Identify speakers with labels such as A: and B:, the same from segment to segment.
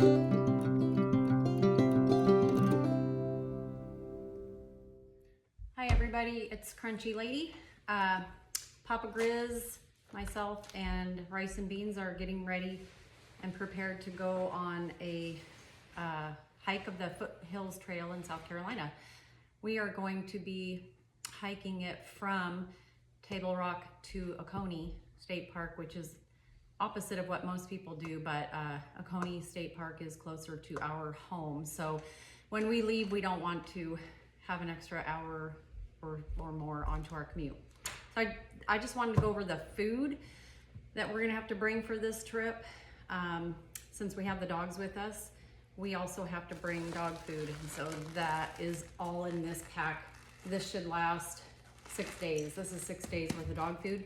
A: Hi everybody, it's Crunchy Lady. Papa Grizz, myself, and Rice and Beans are getting ready and prepared to go on a hike of the Foothills Trail in South Carolina. We are going to be hiking it from Table Rock to Oconee State Park, which is opposite of what most people do, but Oconee State Park is closer to our home. So when we leave, we don't want to have an extra hour or more onto our commute. So I just wanted to go over the food that we're gonna have to bring for this trip. Since we have the dogs with us, we also have to bring dog food. And so that is all in this pack. This should last 6 days. This is 6 days worth of dog food.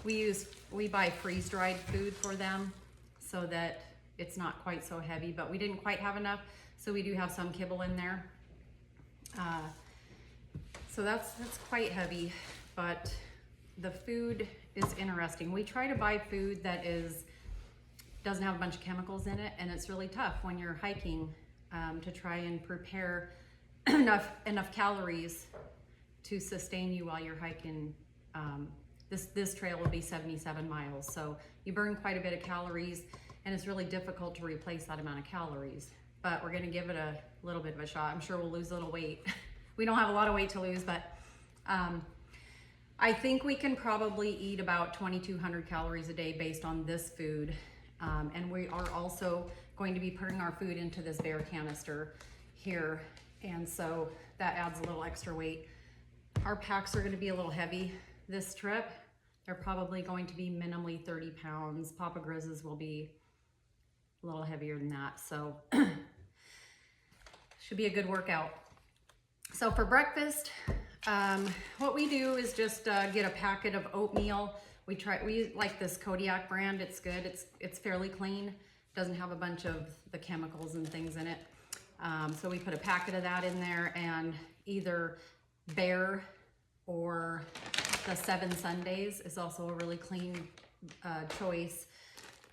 A: We buy freeze-dried food for them so that it's not quite so heavy, but we didn't quite have enough, so we do have some kibble in there. So that's quite heavy, but the food is interesting. We try to buy food that doesn't have a bunch of chemicals in it, and it's really tough when you're hiking to try and prepare enough calories to sustain you while you're hiking. This trail will be 77 miles, so you burn quite a bit of calories, and it's really difficult to replace that amount of calories. But we're gonna give it a little bit of a shot. I'm sure we'll lose a little weight. We don't have a lot of weight to lose, but I think we can probably eat about 2,200 calories a day based on this food. And we are also going to be putting our food into this bear canister here. And so that adds a little extra weight. Our packs are gonna be a little heavy this trip. They're probably going to be minimally 30 pounds. Papa Grizz's will be a little heavier than that. So should be a good workout. So for breakfast, what we do is just get a packet of oatmeal. We like this Kodiak brand. It's good. It's fairly clean. Doesn't have a bunch of the chemicals and things in it. So we put a packet of that in there, and either Bear or the 7 Sundays is also a really clean choice.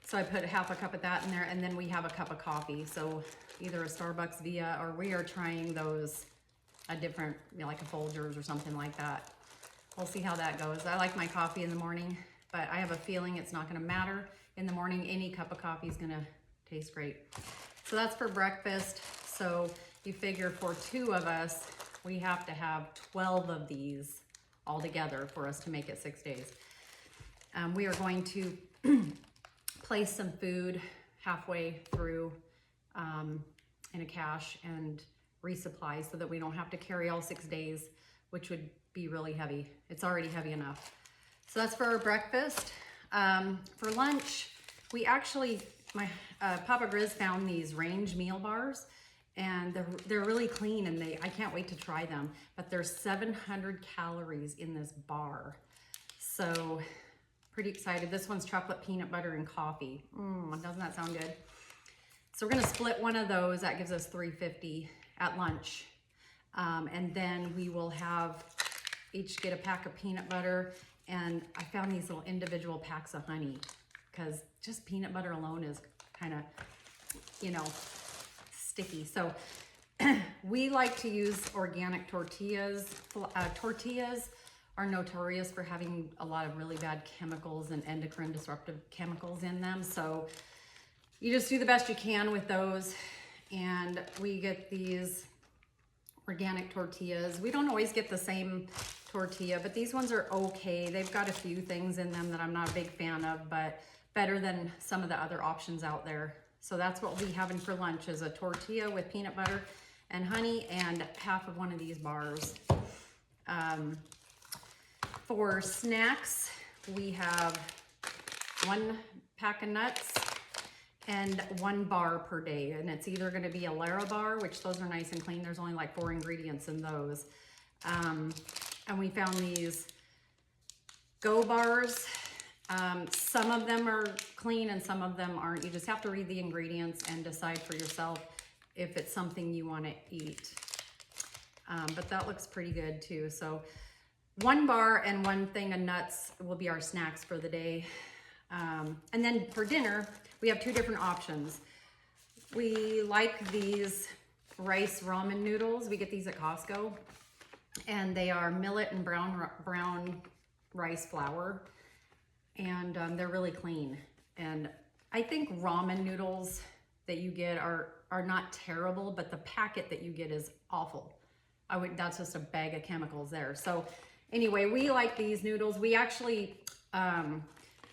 A: So I put half a cup of that in there, and then we have a cup of coffee. So either a Starbucks Via, or we are trying those a different, like a Folgers or something like that. We'll see how that goes. I like my coffee in the morning, but I have a feeling it's not gonna matter in the morning. Any cup of coffee is gonna taste great. So that's for breakfast. So you figure for 2 of us, we have to have 12 of these all together for us to make it 6 days. We are going to place some food halfway through in a cache and resupply so that we don't have to carry all 6 days, which would be really heavy. It's already heavy enough. So that's for our breakfast. For lunch, we actually, Papa Grizz found these range meal bars, and they're really clean, and I can't wait to try them. But there's 700 calories in this bar. So pretty excited. This one's chocolate, peanut butter, and coffee. Doesn't that sound good? So we're gonna split one of those. That gives us 350 at lunch. And then we will each get a pack of peanut butter, and I found these little individual packs of honey, because just peanut butter alone is kind of, sticky. So we like to use organic tortillas. Tortillas are notorious for having a lot of really bad chemicals and endocrine disruptive chemicals in them. So you just do the best you can with those. And we get these organic tortillas. We don't always get the same tortilla, but these ones are okay. They've got a few things in them that I'm not a big fan of, but better than some of the other options out there. So that's what we'll be having for lunch, is a tortilla with peanut butter and honey and half of one of these bars. For snacks, we have 1 pack of nuts and 1 bar per day. And it's either gonna be a Lara bar, which those are nice and clean. There's only like 4 ingredients in those. And we found these Go bars. Some of them are clean and some of them aren't. You just have to read the ingredients and decide for yourself if it's something you wanna eat. But that looks pretty good too. So 1 bar and 1 thing of nuts will be our snacks for the day. And then for dinner, we have 2 different options. We like these rice ramen noodles. We get these at Costco, and they are millet and brown rice flour, and they're really clean. And I think ramen noodles that you get are not terrible, but the packet that you get is awful. That's just a bag of chemicals there. So anyway, we like these noodles. We actually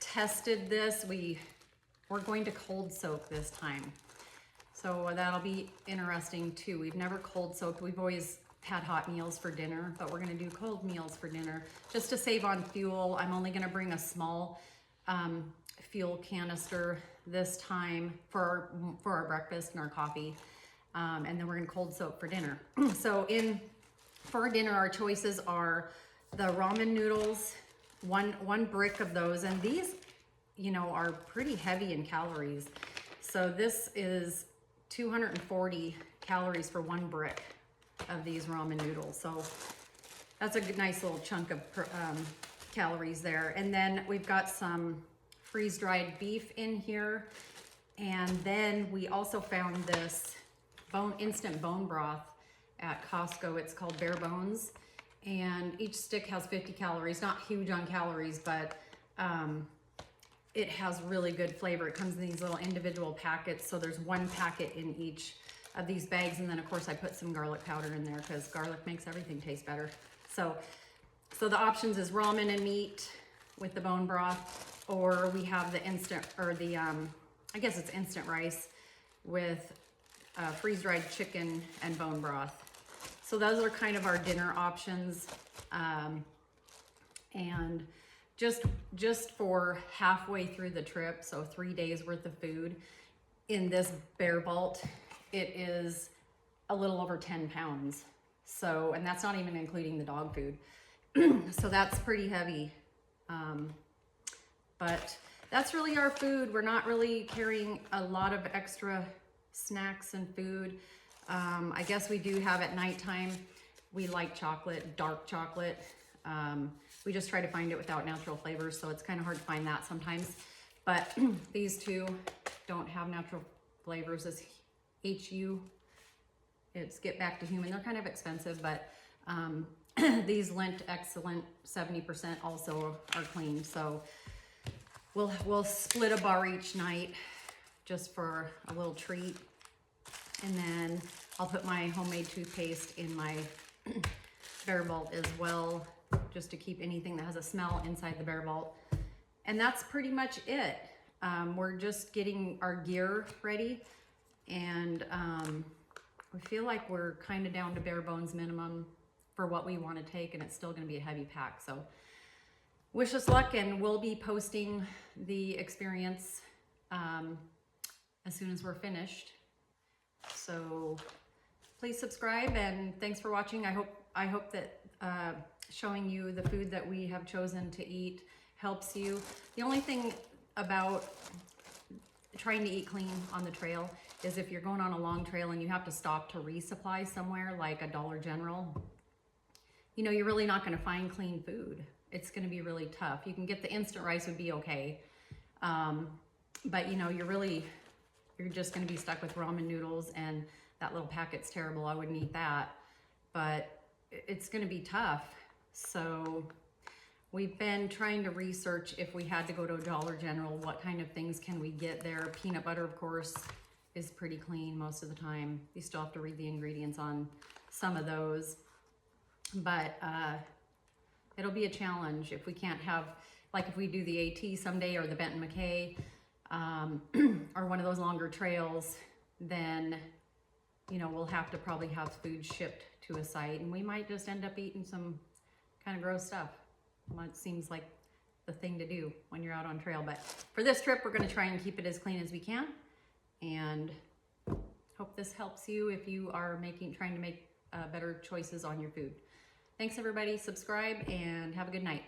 A: tested this. We're going to cold soak this time. So that'll be interesting too. We've never cold soaked. We've always had hot meals for dinner, but we're gonna do cold meals for dinner just to save on fuel. I'm only gonna bring a small fuel canister this time for our breakfast and our coffee. And then we're gonna cold soak for dinner. So for dinner, our choices are the ramen noodles, one brick of those, and these, you know, are pretty heavy in calories. So this is 240 calories for one brick of these ramen noodles. So that's a nice little chunk of calories there. And then we've got some freeze-dried beef in here. And then we also found this instant bone broth at Costco. It's called Bare Bones. And each stick has 50 calories, not huge on calories, but it has really good flavor. It comes in these little individual packets. So there's one packet in each of these bags. And then of course I put some garlic powder in there because garlic makes everything taste better. So the options is ramen and meat with the bone broth, or we have the instant, or the, I guess it's instant rice with freeze-dried chicken and bone broth. So those are kind of our dinner options. And just for halfway through the trip, so 3 days worth of food in this bear vault, it is a little over 10 pounds. So, and that's not even including the dog food. So that's pretty heavy. But that's really our food. We're not really carrying a lot of extra snacks and food. I guess we do have at nighttime, we like chocolate, dark chocolate. We just try to find it without natural flavors, so it's kind of hard to find that sometimes. But these two don't have natural flavors. This HU, it's Get Back to Human. They're kind of expensive, but these Lint Excellent 70% also are clean. So we'll split a bar each night just for a little treat. And then I'll put my homemade toothpaste in my bear vault as well, just to keep anything that has a smell inside the bear vault. And that's pretty much it. We're just getting our gear ready, and we feel like we're kind of down to bare bones minimum for what we want to take, and it's still going to be a heavy pack. So wish us luck, and we'll be posting the experience as soon as we're finished. So please subscribe, and thanks for watching. I hope that showing you the food that we have chosen to eat helps you. The only thing about trying to eat clean on the trail is if you're going on a long trail and you have to stop to resupply somewhere like a Dollar General, you know, you're really not going to find clean food. It's going to be really tough. You can get the instant rice, would be okay. But you know, you're just going to be stuck with ramen noodles, and that little packet's terrible. I wouldn't eat that, but it's going to be tough. So we've been trying to research, if we had to go to a Dollar General, what kind of things can we get there. Peanut butter, of course, is pretty clean most of the time. You still have to read the ingredients on some of those, but it'll be a challenge if we can't have, like if we do the AT someday or the Benton McKay, or one of those longer trails, then, you know, we'll have to probably have food shipped to a site, and we might just end up eating some kind of gross stuff. Well, it seems like the thing to do when you're out on trail. But for this trip, we're going to try and keep it as clean as we can, and hope this helps you if you are trying to make better choices on your food. Thanks everybody. Subscribe and have a good night.